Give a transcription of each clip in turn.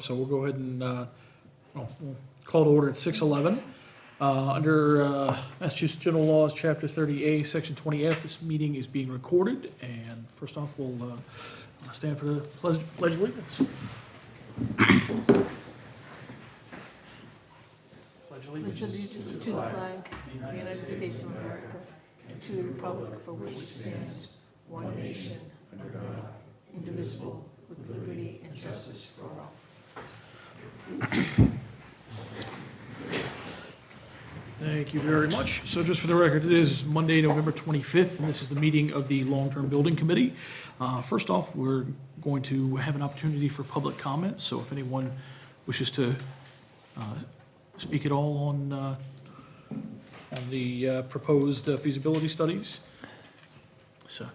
So we'll go ahead and we'll call to order at 6:11. Under Massachusetts General Laws, Chapter 30A, Section 20F, this meeting is being recorded. And first off, we'll stand for the pledge of allegiance. Pledge Pledge allegiance to the flag of the United States of America and to the republic for which it stands, one nation, under God, indivisible, with liberty and justice for all. Thank you very much. So just for the record, it is Monday, November 25th, and this is the meeting of the Long-Term Building Committee. First off, we're going to have an opportunity for public comment, so if anyone wishes to speak at all on the proposed feasibility studies. So,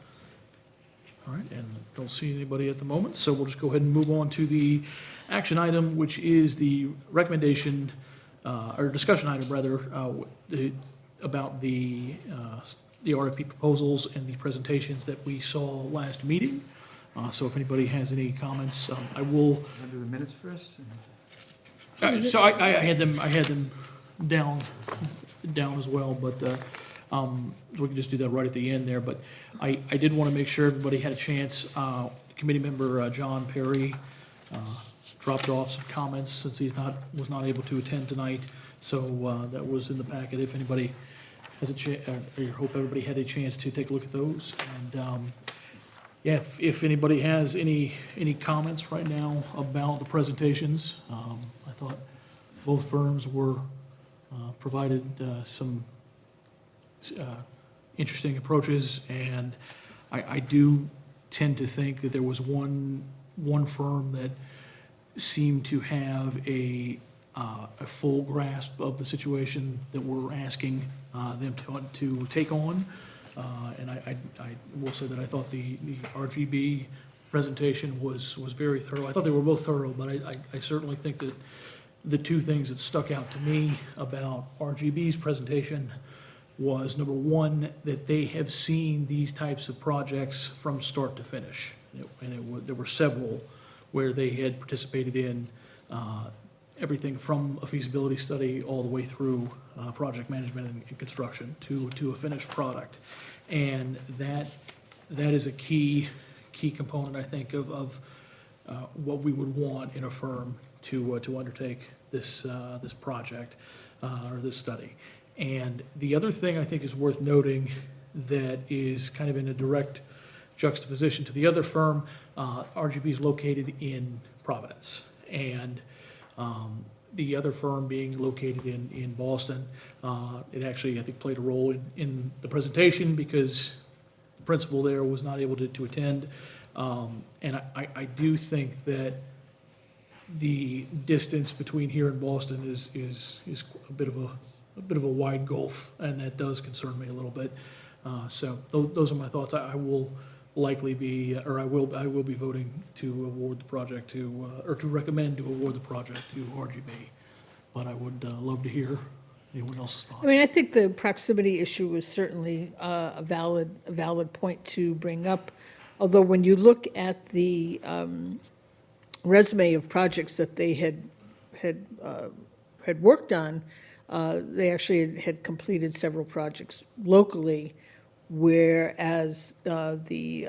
all right, and don't see anybody at the moment, so we'll just go ahead and move on to the action item, which is the recommendation, or discussion item rather, about the RFP proposals and the presentations that we saw last meeting. So if anybody has any comments, I will. Want to do the minutes first? So I had them down as well, but we can just do that right at the end there. But I did want to make sure everybody had a chance. Committee member John Perry dropped off some comments since was not able to attend tonight. So that was in the packet. If anybody has a chance, I hope everybody had a chance to take a look at those. And yeah, if anybody has any comments right now about the presentations, I thought both firms were provided some interesting approaches, and I do tend to think that there was one firm that seemed to have a full grasp of the situation that we're asking them to take on. And I will say that I thought the RGB presentation was very thorough. I thought they were both thorough, but I certainly think that the two things that stuck out to me about RGB's presentation was, number one, that they have seen these types of projects from start to finish. And there were several where they had participated in everything from a feasibility study all the way through project management and construction to a finished product. And that is a key component, I think, of what we would want in a firm to undertake this project or this study. And the other thing I think is worth noting that is kind of in a direct juxtaposition to the other firm, RGB is located in Providence, and the other firm being located in Boston. It actually, I think, played a role in the presentation because the principal there was not able to attend. And I do think that the distance between here and Boston is a bit of a wide gulf, and that does concern me a little bit. So those are my thoughts. I will likely be, or I will be voting to award the project or to recommend to award the project to RGB. But I would love to hear anyone else's thoughts. I mean, I think the proximity issue was certainly a valid point to bring up. Although when you look at the resume of projects that they had worked on, they actually had completed several projects locally, whereas the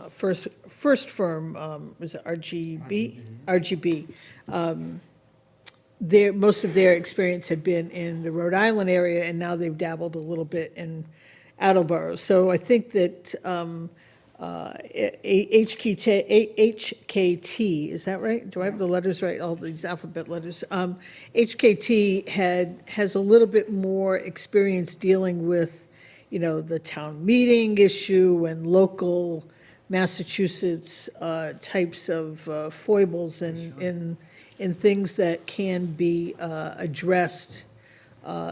first firm was RGB. Most of their experience had been in the Rhode Island area, and now they've dabbled a little bit in Attleboro. So I think that HKT, is that right? Do I have the letters right, all these alphabet letters? HKT has a little bit more experience dealing with, the town meeting issue and local Massachusetts types of foibles and things that can be addressed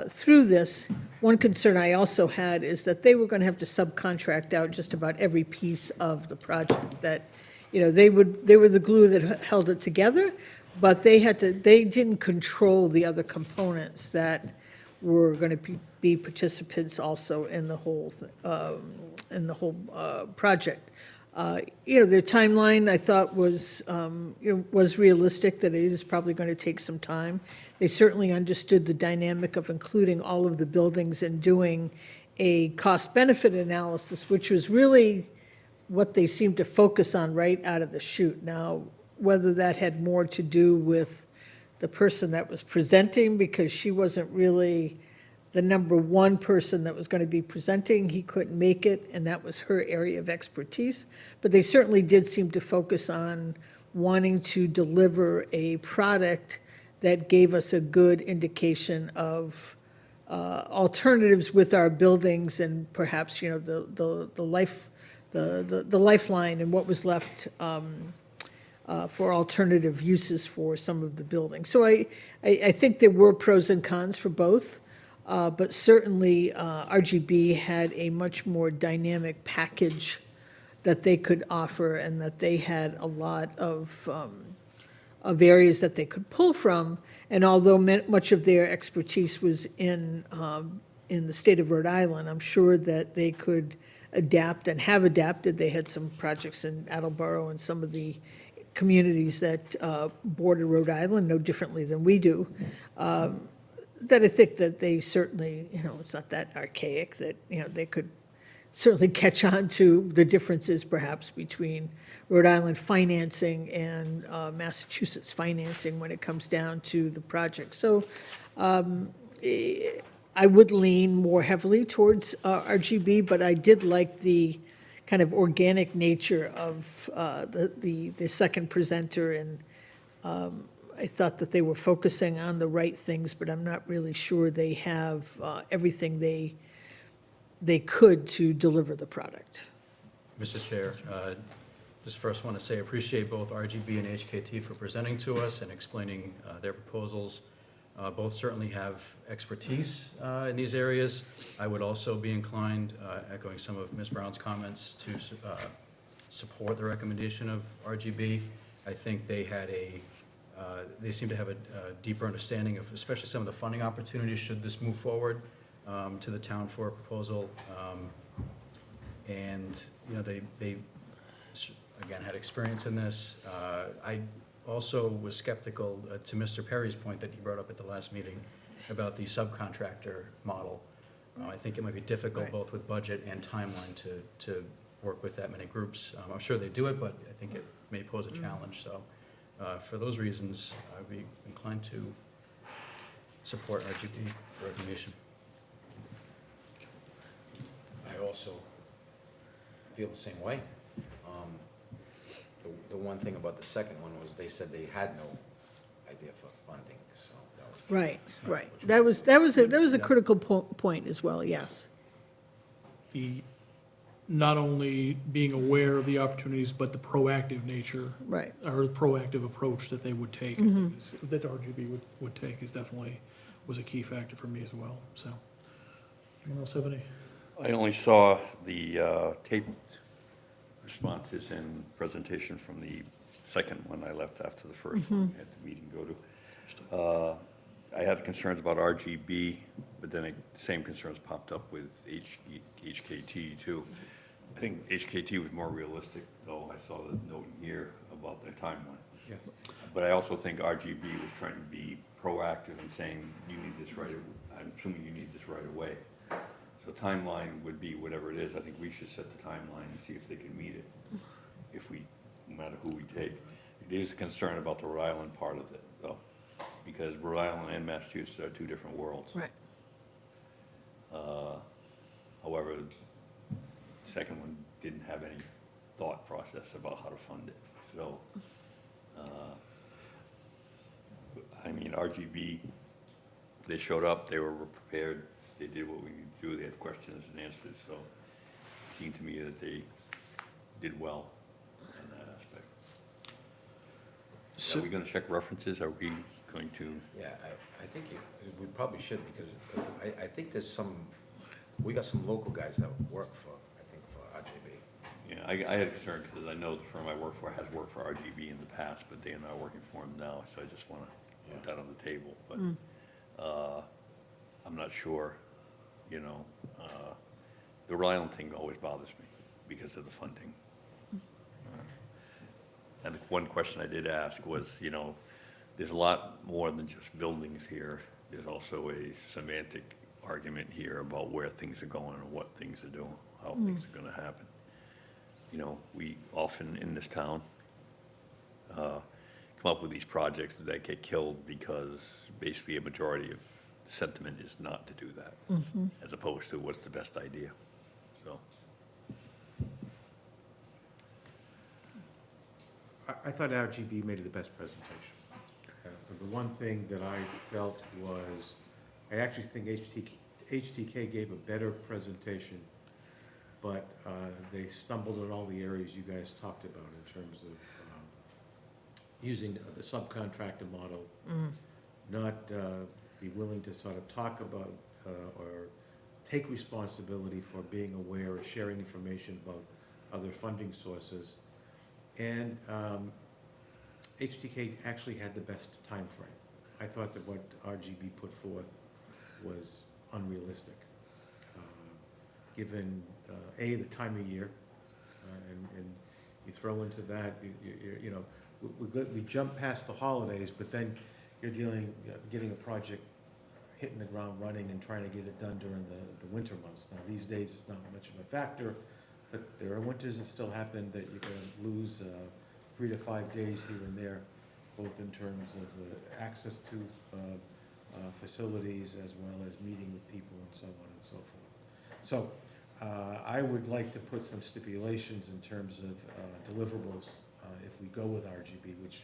through this. One concern I also had is that they were going to have to subcontract out just about every piece of the project. That, they were the glue that held it together, but they didn't control the other components that were going to be participants also in the whole project. The timeline I thought was, was realistic, that it is probably going to take some time. They certainly understood the dynamic of including all of the buildings and doing a cost-benefit analysis, which was really what they seemed to focus on right out of the chute. Now, whether that had more to do with the person that was presenting, because she wasn't really the number one person that was going to be presenting, he couldn't make it, and that was her area of expertise. But they certainly did seem to focus on wanting to deliver a product that gave us a good indication of alternatives with our buildings, and perhaps, the lifeline and what was left for alternative uses for some of the buildings. So I think there were pros and cons for both, but certainly RGB had a much more dynamic package that they could offer, and that they had a lot of areas that they could pull from. And although much of their expertise was in the state of Rhode Island, I'm sure that they could adapt and have adapted. They had some projects in Attleboro and some of the communities that border Rhode Island, no differently than we do, that I think that they certainly, it's not that archaic, that, they could certainly catch on to the differences perhaps between Rhode Island financing and Massachusetts financing when it comes down to the project. So I would lean more heavily towards RGB, but I did like the kind of organic nature of the second presenter, and I thought that they were focusing on the right things, but I'm not really sure they have everything they could to deliver the product. Mr. Chair, just first want to say I appreciate both RGB and HKT for presenting to us and explaining their proposals. Both certainly have expertise in these areas. I would also be inclined, echoing some of Ms. Brown's comments, to support the recommendation of RGB. I think they seem to have a deeper understanding of especially some of the funding opportunities should this move forward to the town for a proposal. And, they again, had experience in this. I also was skeptical, to Mr. Perry's point that he brought up at the last meeting, about the subcontractor model. I think it might be difficult, Right. both with budget and timeline, to work with that many groups. I'm sure they do it, but I think it may pose a challenge. So for those reasons, I'd be inclined to support RGB recommendation. I also feel the same way. The one thing about the second one was they said they had no idea for funding, so that was. Right. That was a critical point as well, yes. Not only being aware of the opportunities, but the proactive nature. Right. Or the proactive approach that they would take, that RGB would take was a key factor for me as well, so. Anyone else have any? I only saw the taped responses and presentation from the second one. I left after the first one at the meeting go to. I had concerns about RGB, but then the same concerns popped up with HKT too. I think HKT was more realistic, though I saw the note in here about the timeline. Yes. But I also think RGB was trying to be proactive and saying, you need this right, I'm assuming you need this right away. So timeline would be whatever it is. I think we should set the timeline and see if they can meet it, no matter who we take. It is a concern about the Rhode Island part of it, though, because Rhode Island and Massachusetts are two different worlds. Right. However, the second one didn't have any thought process about how to fund it. So, RGB, they showed up, they were prepared, they did what we needed to do, they had questions and answers, so it seemed to me that they did well in that aspect. So- Are we gonna check references? Are we going to? Yeah, I think we probably should, because I think we got some local guys that work for RGB. Yeah, I had concern because I know the firm I work for has worked for RGB in the past, but they are not working for them now, so I just want to put that on the table. But I'm not sure, the Rhode Island thing always bothers me because of the funding. And the one question I did ask was, you know, there's a lot more than just buildings here. There's also a semantic argument here about where things are going and what things are doing, how things are gonna happen. You know, we often in this town come up with these projects that get killed because basically a majority of the sentiment is not to do that, as opposed to what's the best idea, so. I thought RGB made the best presentation. The one thing that I felt was, I actually think HTK gave a better presentation, but they stumbled on all the areas you guys talked about in terms of using the subcontractor model, not be willing to sort of talk about or take responsibility for being aware or sharing information about other funding sources. And HTK actually had the best time frame. I thought that what RGB put forth was unrealistic, given A, the time of year, and you throw into that, you know, we jump past the holidays, but then you're getting a project hitting the ground running and trying to get it done during the winter months. Now, these days, it's not much of a factor, but there are winters that still happen that you're gonna lose 3 to 5 days here and there, both in terms of access to facilities as well as meeting with people and so on and so forth. So I would like to put some stipulations in terms of deliverables if we go with RGB, which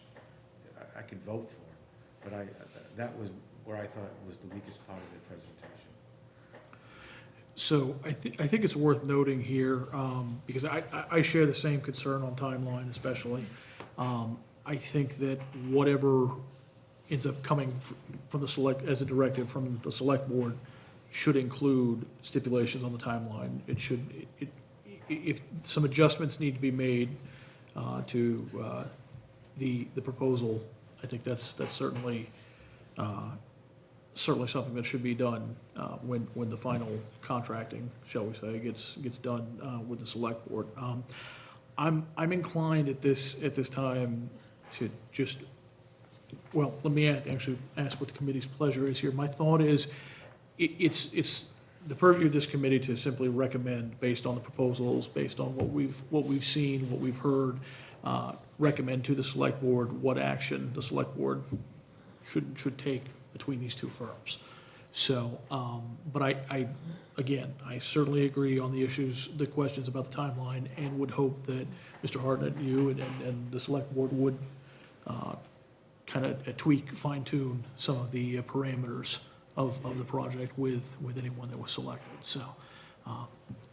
I could vote for, but that was where I thought was the weakest part of the presentation. So I think it's worth noting here, because I share the same concern on timeline especially. I think that whatever ends up coming from the select, as a directive from the select board, should include stipulations on the timeline. It should, if some adjustments need to be made to the proposal, I think that's certainly something that should be done when the final contracting, shall we say, gets done with the select board. I'm inclined at this time to just, well, let me actually ask what the committee's pleasure is here. My thought is, it's the purview of this committee to simply recommend, based on the proposals, based on what we've seen, what we've heard, recommend to the select board what action the select board should take between these two firms. So, but I certainly agree on the issues, the questions about the timeline, and would hope that Mr. Hartnett, you and the select board would kind of tweak, fine tune some of the parameters of the project with anyone that was selected. So,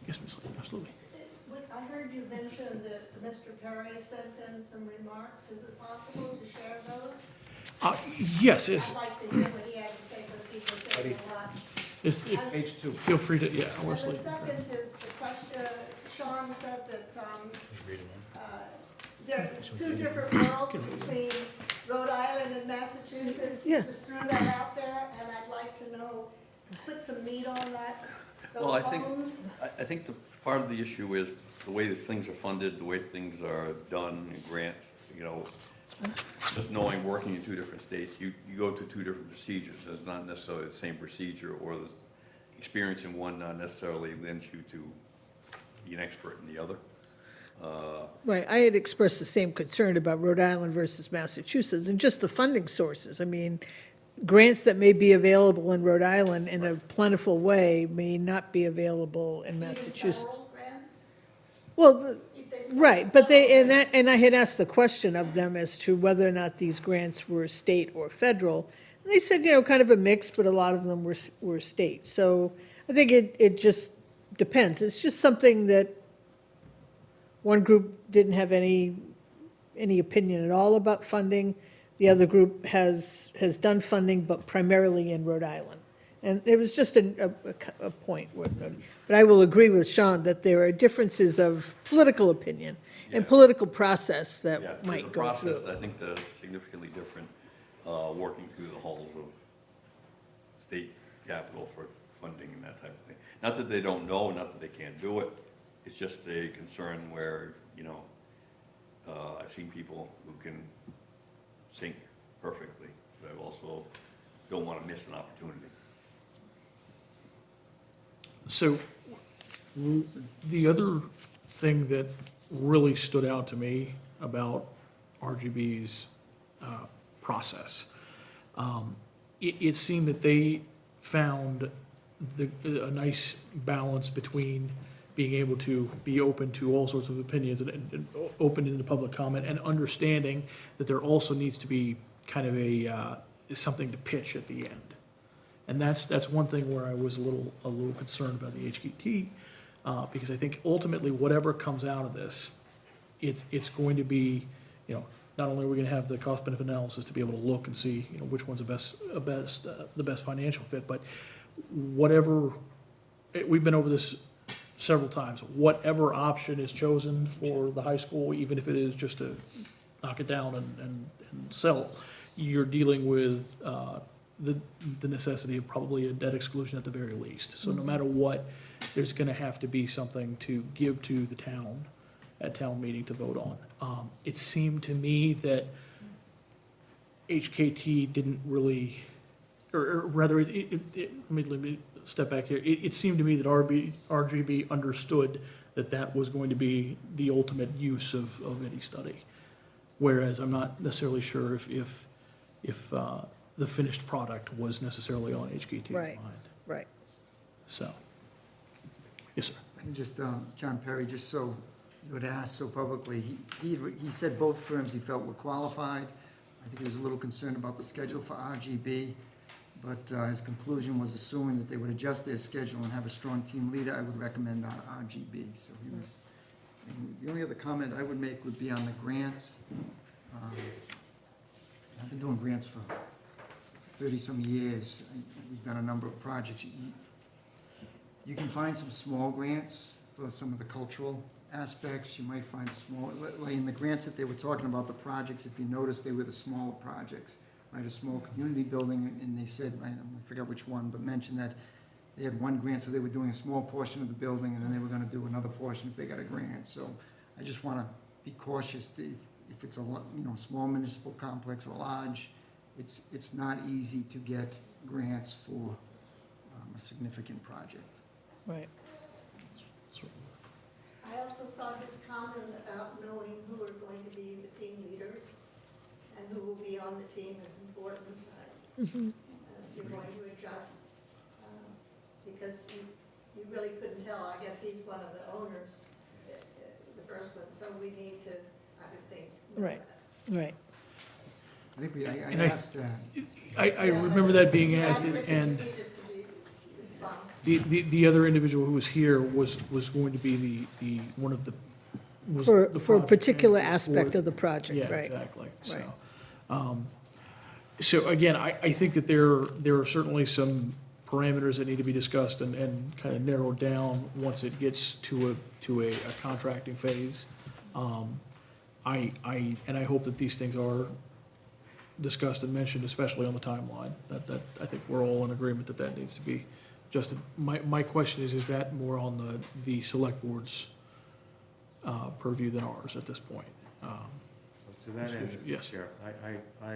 yes, Ms. Lee, absolutely. I heard you mention that Mr. Perry sent in some remarks. Is it possible to share those? Yes, I'd like to hear what he had to say, because he was saying a lot. H2. Feel free to, yeah, And Wesley. the second is the question, Sean said that there's two different worlds between Rhode Island and Massachusetts. Yeah. Just threw that out there, and I'd like to know, put some meat on that, Well, I those think, homes. I think the part of the issue is the way that things are funded, the way things are done, grants, you know, just knowing, working in two different states, you go through two different procedures. It's not necessarily the same procedure, or the experience in one not necessarily lends you to be an expert in the other. Right, I had expressed the same concern about Rhode Island versus Massachusetts, and just the funding sources. I mean, grants that may be available in Rhode Island in a plentiful way may not be available in Massachusetts. Federal grants? Well, right, but and I had asked the question of them as to whether or not these grants were state or federal. And they said, kind of a mix, but a lot of them were state. So I think it just depends. It's just something that one group didn't have any opinion at all about funding. The other group has done funding, but primarily in Rhode Island. And it was just a point worth noting. But I will agree with Sean that there are differences of political opinion and Yeah. political process Yeah, that there's might a go process, through. I think, that's significantly different, working through the halls of state capital for funding and that type of thing. Not that they don't know, not that they can't do it, it's just a concern where, I've seen people who can sync perfectly, but I also don't want to miss an opportunity. So the other thing that really stood out to me about RGB's process, it seemed that they found a nice balance between being able to be open to all sorts of opinions and open into public comment, and understanding that there also needs to be kind of something to pitch at the end. And that's one thing where I was a little concerned about the HKT, because I think ultimately whatever comes out of this, it's going to be, not only are we gonna have the cost benefit analysis to be able to look and see, which one's the best financial fit, but whatever, we've been over this several times, whatever option is chosen for the high school, even if it is just to knock it down and sell, you're dealing with the necessity of probably a debt exclusion at the very least. So no matter what, there's gonna have to be something to give to the town at town meeting to vote on. It seemed to me that HKT didn't really, or rather, let me step back here. It seemed to me that RGB understood that was going to be the ultimate use of any study. Whereas I'm not necessarily sure if the finished product was necessarily on HKT's Right. mind. Right. So, yes, sir. And just, John Perry, just so you had asked so publicly, he said both firms he felt were qualified. I think he was a little concerned about the schedule for RGB, but his conclusion was assuming that they would adjust their schedule and have a strong team leader, I would recommend RGB. So he was, and the only other comment I would make would be on the grants. I've been doing grants for 30-some years. We've done a number of projects. You can find some small grants for some of the cultural aspects. You might find like in the grants that they were talking about, the projects, if you notice, they were the smaller projects, right? A small community building, and they said, I forgot which one, but mentioned that they had one grant, so they were doing a small portion of the building, and then they were gonna do another portion if they got a grant. So I just wanna be cautious, if it's a small municipal complex or large, it's not easy to get grants for a significant project. Right. I also thought his comment about knowing who are going to be the team leaders and who will be on the team is important. If you're going to adjust, because you really couldn't tell. I guess he's one of the owners, the first one, so we need to, I would think. know Right. that. Right. I think I And I- asked that. I remember that being asked, That's the and needed to be responsible. the other individual who was here was going to be the one of the. was For the a project particular manager aspect for- of the project, Yeah, right. exactly, so. Right. So again, I think that there are certainly some parameters that need to be discussed and kind of narrowed down once it gets to a contracting phase. I hope that these things are discussed and mentioned, especially on the timeline, that I think we're all in agreement that needs to be adjusted. My question is that more on the select board's purview than ours at this point? To that end, Yes. Mr. Chair, I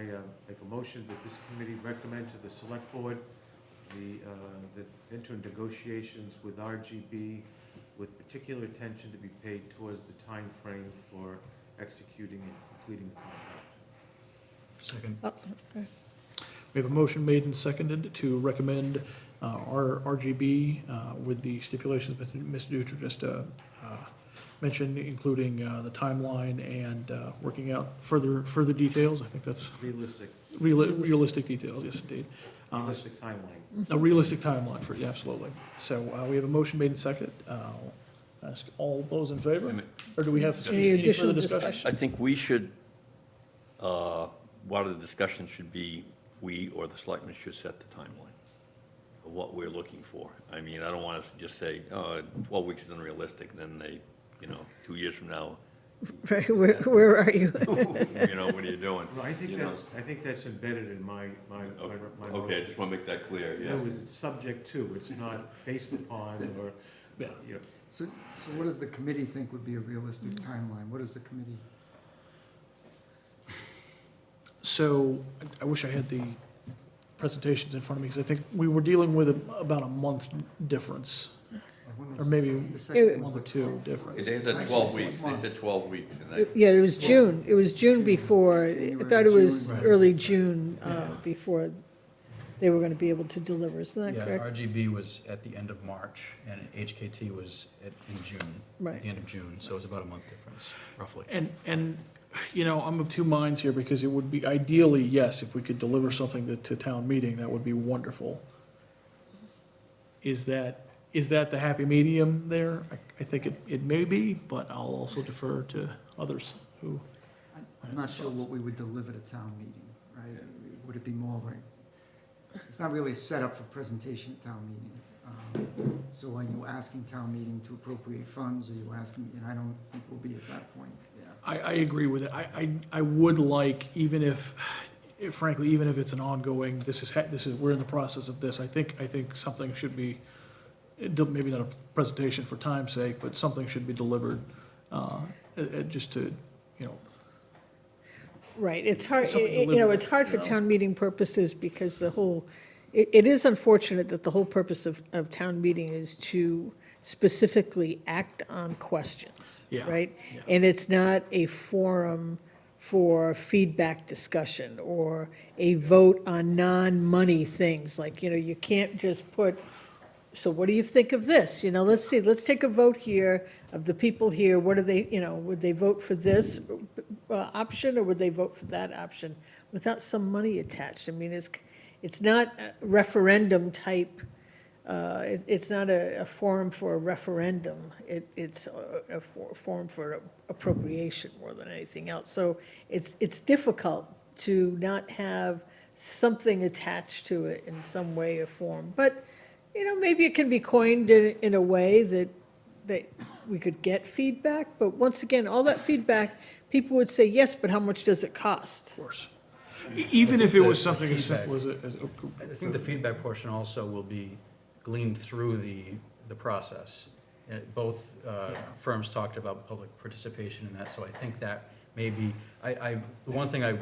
make a motion that this committee recommend to the select board that enter into negotiations with RGB with particular attention to be paid towards the time frame for executing and completing the contract. Second. Oh, okay. We have a motion made and seconded to recommend our RGB with the stipulations that Ms. Dutra just mentioned, including the timeline and working out further details. I think that's Realistic, realistic details, yes, indeed. realistic timeline. A realistic timeline for, yeah, absolutely. So we have a motion made and seconded. I'll ask all those in favor? Or do we have Any any additional further discussion? discussion? I think we should, part of the discussion should be, we or the selectmen should set the timeline of what we're looking for. I mean, I don't want us to just say, 12 weeks is unrealistic, then they, 2 years from now, Right, where are you? what are you doing? No, I think You know. that's embedded in my Okay, I motion. just want to make that clear, In yeah. other words, it's subject to, it's not based upon, or, Yeah. you know, So what does the committee think would be a realistic timeline? What does the committee? So I wish I had the presentations in front of me, because I think we were dealing with about a month difference, or maybe The second a one's month or like two 12. difference. They said 12 weeks, they said 12 weeks, and I, Yeah, it was June, before, I thought it was January, early June, before they were gonna be able to deliver, isn't that Yeah, correct? RGB was at the end of March, and HKT was in June. Right. At the end of June, so it was about a month difference, roughly. And, you know, I'm of two minds here, because it would be ideally, yes, if we could deliver something to town meeting, that would be wonderful. Is that the happy medium there? I think it may be, but I'll also defer to others who, I'm not sure what we would deliver to town meeting, right? Would it be more like, it's not really a setup for presentation at town meeting. So are you asking town meeting to appropriate funds, or you asking, I don't think we'll be at that point, yeah. I agree with it. I would like, even if frankly, even if it's an ongoing, we're in the process of this, I think something should be, maybe not a presentation for time's sake, but something should be delivered, just to, you know, Right, it's hard, Something you know, deliberate, it's hard for you know? town meeting purposes, because it is unfortunate that the whole purpose of town meeting is to specifically act on questions, Yeah, right? yeah. And it's not a forum for feedback discussion, or a vote on non-money things, like, you can't just put, so what do you think of this? Let's see, let's take a vote here of the people here, what do they, would they vote for this option, or would they vote for that option, without some money attached? I mean, it's not a referendum type, it's not a forum for a referendum, it's a forum for appropriation more than anything else. So it's difficult to not have something attached to it in some way or form. But, maybe it can be coined in a way that we could get feedback. But once again, all that feedback, people would say, yes, but how much does it cost? of course. Even if it was The something as feedback- simple as I think the feedback portion also will be gleaned through the process. Both firms talked about public participation in that, so I think that maybe, the one thing I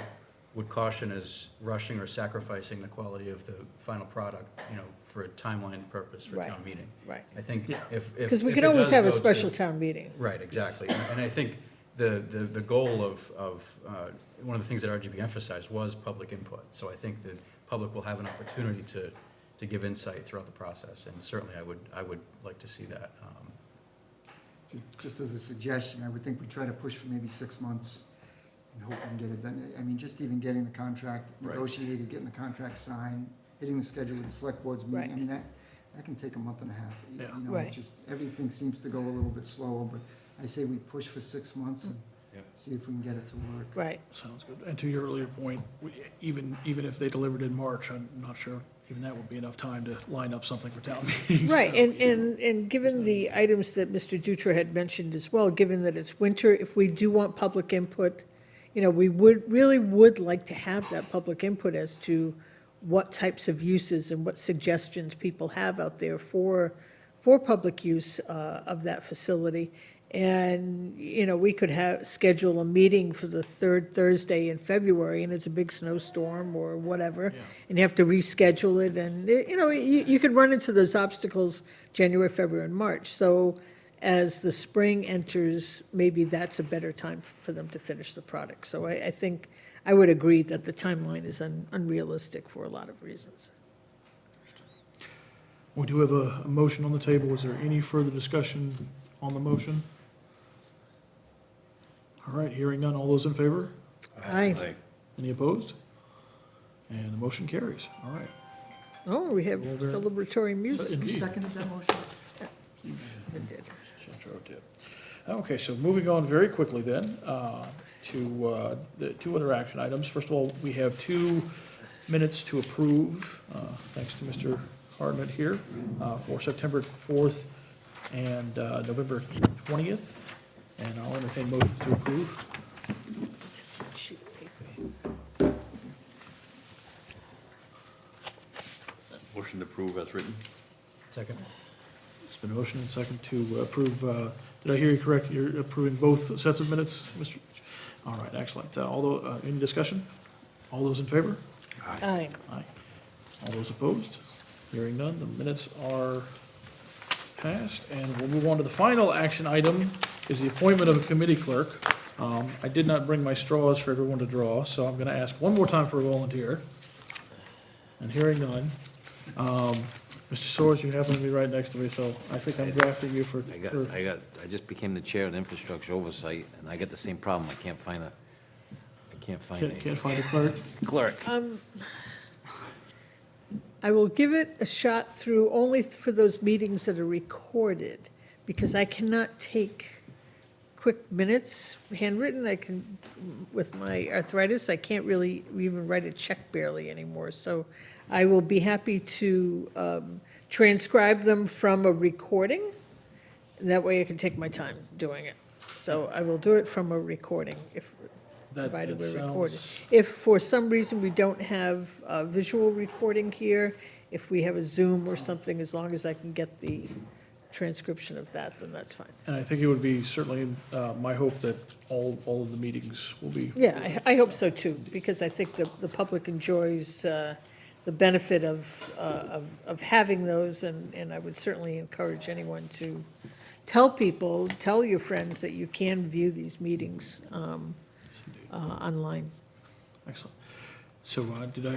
would caution is rushing or sacrificing the quality of the final product, for a timeline purpose for Right. town meeting. Right. I think Yeah. if Because we if could it always does have a go to- special town meeting. Right, exactly. And I think the goal of one of the things that RGB emphasized was public input. So I think the public will have an opportunity to give insight throughout the process, and certainly I would like to see that. Just as a suggestion, I would think we try to push for maybe 6 months and hope we can get it done. I mean, just even getting the contract Right. negotiated, getting the contract signed, hitting the schedule with the select board's meeting. Right. I mean, that can take a month and a half. Yeah. Right. Just, everything seems to go a little bit slower, but I say we push for 6 months and Yeah. see if we can get it to work. Right. Sounds good. And to your earlier point, even if they delivered in March, I'm not sure even that would be enough time to line up something for town meetings. Right, So, and given the items that Mr. Dutra had mentioned as well, given that it's winter, if we do want public input, we really would like to have that public input as to what types of uses and what suggestions people have out there for public use of that facility. And, we could schedule a meeting for the third Thursday in February, and it's a big snowstorm or whatever, Yeah. and you have to reschedule it, and, you could run into those obstacles January, February, and March. So as the spring enters, maybe that's a better time for them to finish the product. So I think, I would agree that the timeline is unrealistic for a lot of reasons. We do have a motion on the table. Is there any further discussion on the motion? All right, hearing none. All those in favor? Aye. like, Any opposed? And the motion carries. All right. Oh, we have Well, there- celebratory music. Who Indeed. seconded that motion? We did. Okay, so moving on very quickly then, to the two other action items. First of all, we have 2 minutes to approve, thanks to Mr. Hartnett here, for September 4th and November 20th. And I'll entertain motions to approve. Sheet of paper. motion to approve as written. Second? It's been a motion and second to approve, did I hear you correct? You're approving both sets of minutes, Mr.? All right, excellent. Although, any discussion? All those in favor? Aye. Aye. All those opposed? Hearing none, the minutes are passed, and we'll move on to the final action item, is the appointment of a committee clerk. I did not bring my straws for everyone to draw, so I'm gonna ask one more time for a volunteer. And hearing none, Mr. Soers, you happen to be right next to me, so I think I'm drafting you for, I just became the chair of the infrastructure oversight, and I got the same problem. I can't find a can't find a clerk. clerk. I will give it a shot through only for those meetings that are recorded, because I cannot take quick minutes, handwritten. I can, with my arthritis, I can't really even write a check barely anymore. So I will be happy to transcribe them from a recording. and that way I can take my time doing it. So I will do it from a recording, if, provided we're recorded. If for some reason we don't have a visual recording here, if we have a Zoom or something, as long as I can get the transcription of that, then that's fine. And I think it would be certainly my hope that all of the meetings will be. Yeah, I hope so too, because I think the public enjoys the benefit of having those, and I would certainly encourage anyone to tell your friends that you can view these meetings online. Excellent. So do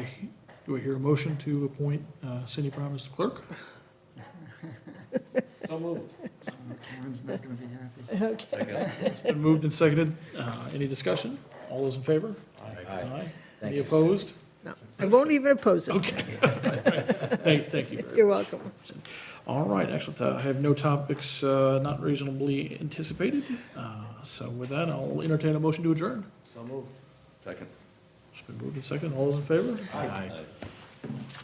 I hear a motion to appoint Cindy Brown as the clerk? So moved. Karen's not gonna be happy. Okay. It's been moved and seconded. Any discussion? All those in favor? Aye. Any opposed? No, I won't even oppose it. Okay. Thank you. You're welcome. All right, excellent. I have no topics not reasonably anticipated. So with that, I'll entertain a motion to adjourn. So moved. Second. It's been moved and seconded. All those in favor? Aye.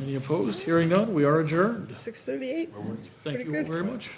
Any opposed? Hearing none, we are adjourned. 6:38. Thank Pretty you all good. very much.